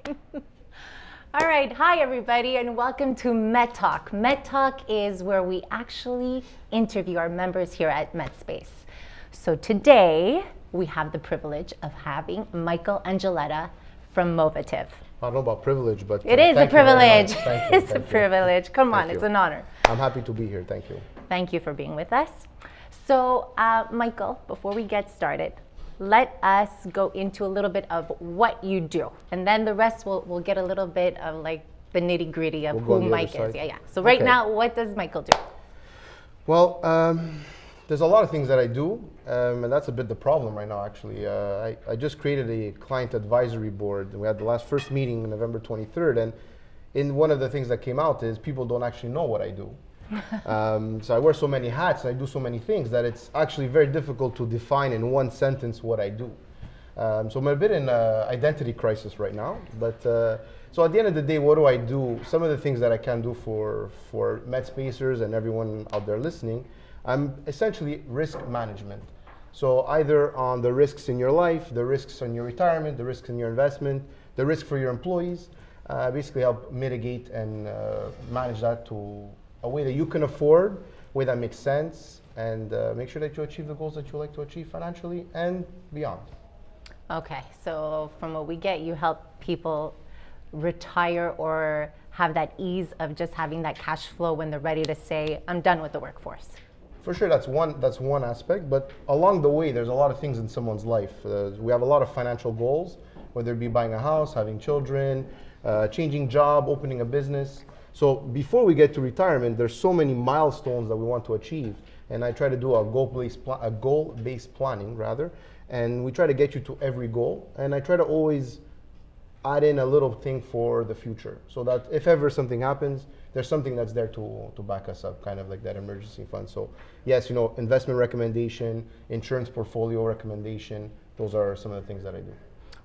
All right, hi everybody, and welcome to MetTalk. MetTalk is where we actually interview our members here at Metspace. So today we have the privilege of having Michael Angiletta from Movative. I don't know about privilege, but It is a privilege. Thank you. It's a privilege. Come on, it's an honor. I'm happy to be here. Thank you. Thank you for being with us. So, Michael, before we get started, let us go into a little bit of what you do, and then the rest we'll get a little bit of like the nitty gritty of who Mike is. Yeah. So right now, what does Michael do? Well, there's a lot of things that I do, and that's a bit the problem right now. Actually, I just created a client advisory board. We had the first meeting on November 23rd, and in one of the things that came out is people don't actually know what I do. So I wear so many hats and I do so many things that it's actually very difficult to define in one sentence what I do. So I'm a bit in an identity crisis right now. But so at the end of the day, what do I do? Some of the things that I can do for Metspacers and everyone out there listening, I'm essentially risk management. So either on the risks in your life, the risks on your retirement, the risks in your investment, the risk for your employees, basically help mitigate and manage that to a way that you can afford, a way that makes sense, and make sure that you achieve the goals that you like to achieve financially and beyond. Okay, so from what we get, you help people retire or have that ease of just having that cash flow when they're ready to say, I'm done with the workforce. For sure, that's one aspect, but along the way, there's a lot of things in someone's life. We have a lot of financial goals, whether it be buying a house, having children, changing job, opening a business. So before we get to retirement, there's so many milestones that we want to achieve, and I try to do a goal-based planning rather, and we try to get you to every goal, and I try to always add in a little thing for the future, so that if ever something happens, there's something that's there to back us up, kind of like that emergency fund. So yes, investment recommendation, insurance portfolio recommendation, those are some of the things that I do.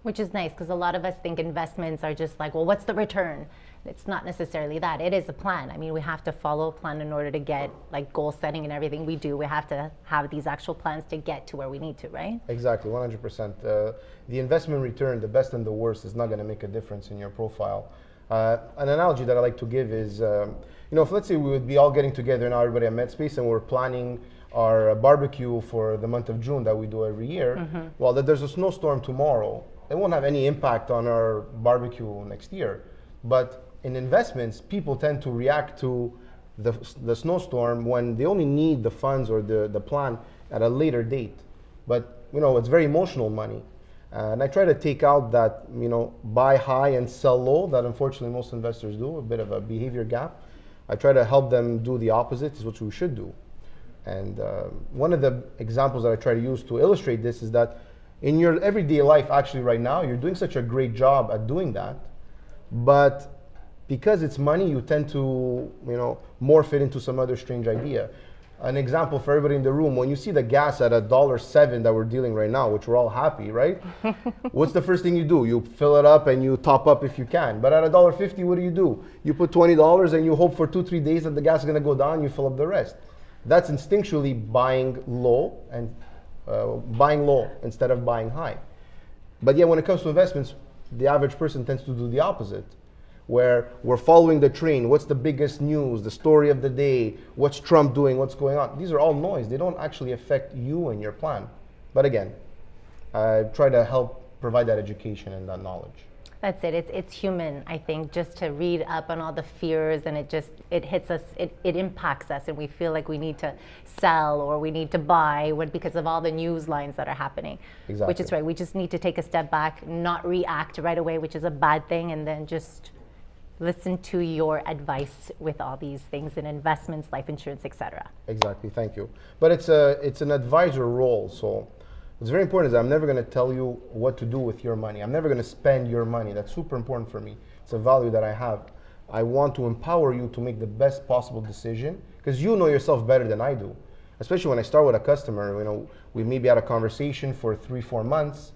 Which is nice, because a lot of us think investments are just like, well, what's the return? It's not necessarily that. It is a plan. I mean, we have to follow a plan in order to get like goal setting and everything we do. We have to have these actual plans to get to where we need to, right? Exactly, 100%. The investment return, the best and the worst, is not going to make a difference in your profile. An analogy that I like to give is, if let's say we would be all getting together now, everybody at Metspace, and we're planning our barbecue for the month of June that we do every year. Well, that there's a snowstorm tomorrow, it won't have any impact on our barbecue next year. But in investments, people tend to react to the snowstorm when they only need the funds or the plan at a later date. But it's very emotional money. And I try to take out that, buy high and sell low that unfortunately most investors do, a bit of a behavior gap. I try to help them do the opposite, is what we should do. And one of the examples that I try to use to illustrate this is that in your everyday life, actually right now, you're doing such a great job at doing that, but because it's money, you tend to, morph it into some other strange idea. An example for everybody in the room, when you see the gas at $1.07 that we're dealing right now, which we're all happy, right? What's the first thing you do? You fill it up and you top up if you can. But at $1.50, what do? You put $20 and you hope for 2-3 days that the gas is gonna go down, you fill up the rest. That's instinctually buying low instead of buying high. But yet when it comes to investments, the average person tends to do the opposite, where we're following the train. What's the biggest news, the story of the day, what's Trump doing, what's going on? These are all noise. They don't actually affect you and your plan. But again, I try to help provide that education and that knowledge. That's it. It's human, I think, just to read up on all the fears, and it hits us, it impacts us, and we feel like we need to sell or we need to buy because of all the news lines that are happening. Exactly. Which is right. We just need to take a step back, not react right away, which is a bad thing, and then just listen to your advice with all these things in investments, life insurance, etc. Exactly. Thank you. But it's an advisor role, so what's very important is that I'm never going to tell you what to do with your money. I'm never going to spend your money. That's super important for me. It's a value that I have. I want to empower you to make the best possible decision, because you know yourself better than I do. Especially when I start with a customer, we maybe had a conversation for 3-4 months.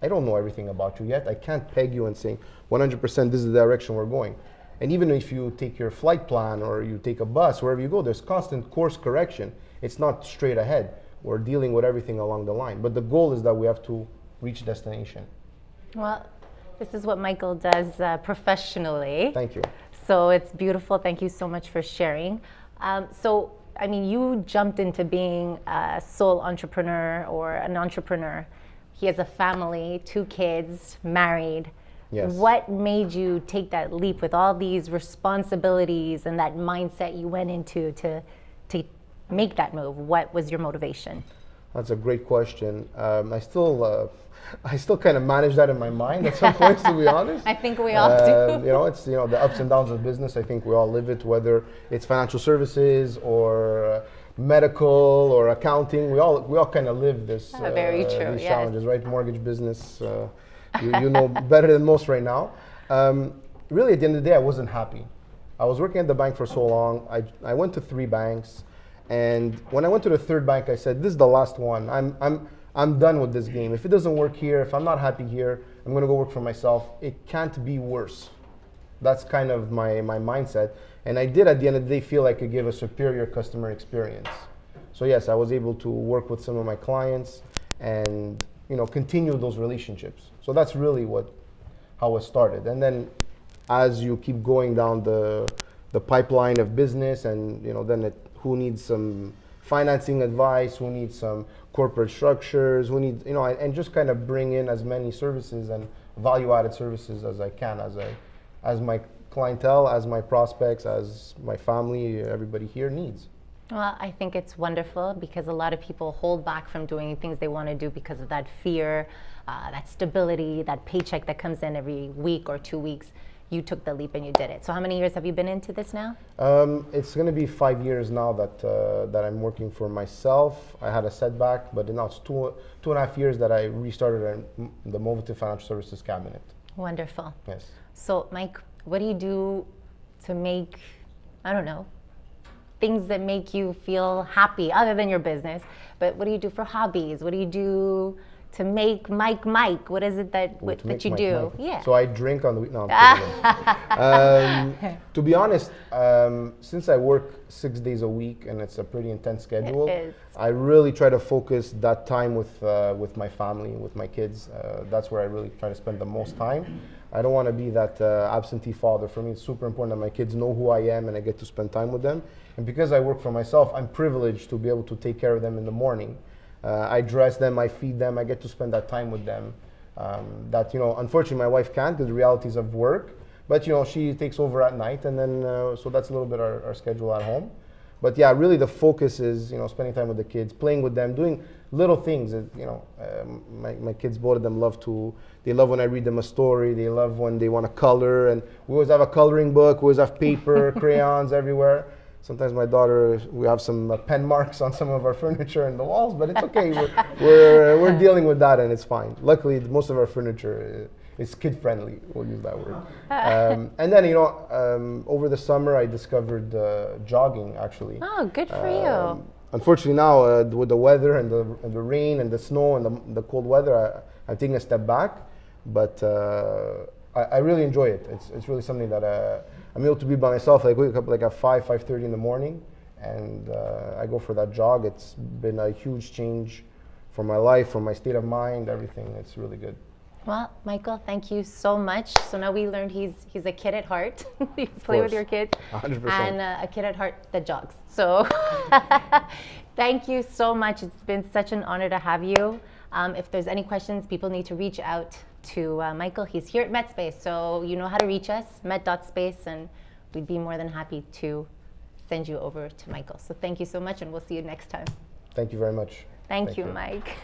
I don't know everything about you yet. I can't peg you and say 100% this is the direction we're going. And even if you take your flight plan or you take a bus, wherever you go, there's constant course correction. It's not straight ahead. We're dealing with everything along the line. But the goal is that we have to reach destination. Well, This is what Michael does professionally. Thank you. So it's beautiful. Thank you so much for sharing. So, I mean, you jumped into being a sole entrepreneur or an entrepreneur. He has a family, 2 kids, married. Yes. What made you take that leap with all these responsibilities and that mindset you went into to make that move? What was your motivation? That's a great question. I still kind of manage that in my mind at some points, to be honest. I think we all do. It's the ups and downs of business. I think we all live it, whether it's financial services or medical or accounting. We all kind of live this. Very true. These Yes. challenges, right? Mortgage business. You know better than most right now. Really, at the end of the day, I wasn't happy. I was working at the bank for so long. I went to 3 banks. And when I went to the 3rd bank, I said, "This is the last one. I'm done with this game. If it doesn't work here, if I'm not happy here, I'm going to go work for myself. It can't be worse." That's kind of my mindset. And I did, at the end of the day, feel like I gave a superior customer experience. So yes, I was able to work with some of my clients and continue those relationships. So that's really how it started. And then as you keep going down the pipeline of business, and then who needs some financing advice, who needs some corporate structures, who needs, and just kind of bring in as many services and value-added services as I can, as my clientele, as my prospects, as my family, everybody here needs. Well, I think it's wonderful because a lot of people hold back from doing things they want to do because of that fear, that stability, that paycheck that comes in every week or 2 weeks. You took the leap and you did it. So how many years have you been into this now? It's going to be 5 years now that I'm working for myself. I had a setback, but now it's 2.5 years that I restarted the Movative Financial Services Cabinet. Wonderful. Yes. So Mike, what do you do to make, I don't know, things that make you feel happy other than your business, but what do you do for hobbies? What do you do to make Mike? What is it that you do? Mike. Yeah. So I drink on the week. No, I'm kidding. To be honest, since I work 6 days a week and it's a pretty intense schedule, I really try to focus that time with my family, with my kids. That's where I really try to spend the most time. I don't want to be that absentee father. For me, it's super important that my kids know who I am and I get to spend time with them. And because I work for myself, I'm privileged to be able to take care of them in the morning. I dress them, I feed them, I get to spend that time with them. That unfortunately my wife can't because the realities of work. But she takes over at night, and then so that's a little bit our schedule at home. But yeah, really the focus is spending time with the kids, playing with them, doing little things. My kids, both of them, they love when I read them a story. They love when they want to color, and we always have a coloring book. We always have paper, crayons everywhere. Sometimes my daughter, we have some pen marks on some of our furniture in the walls, but it's okay. We're dealing with that, and it's fine. Luckily, most of our furniture is kid friendly. We'll use that word. And then over the summer, I discovered jogging actually. Oh, good for you. Unfortunately now, with the weather and the rain and the snow and the cold weather, I'm taking a step back. But I really enjoy it. It's really something that I'm able to be by myself. I wake up like at 5:30 in the morning, and I go for that jog. It's been a huge change for my life, for my state of mind, everything. It's really good. Well, Michael, thank you so much. So now we learned he's a kid at heart. You play with your kids. 100%. And a kid at heart that jogs. So thank you so much. It's been such an honor to have you. If there's any questions, people need to reach out to Michael. He's here at Metspace, so you know how to reach us, met.space, and we'd be more than happy to send you over to Michael. So thank you so much, and we'll see you next time. Thank you very much. Thank you, Mike.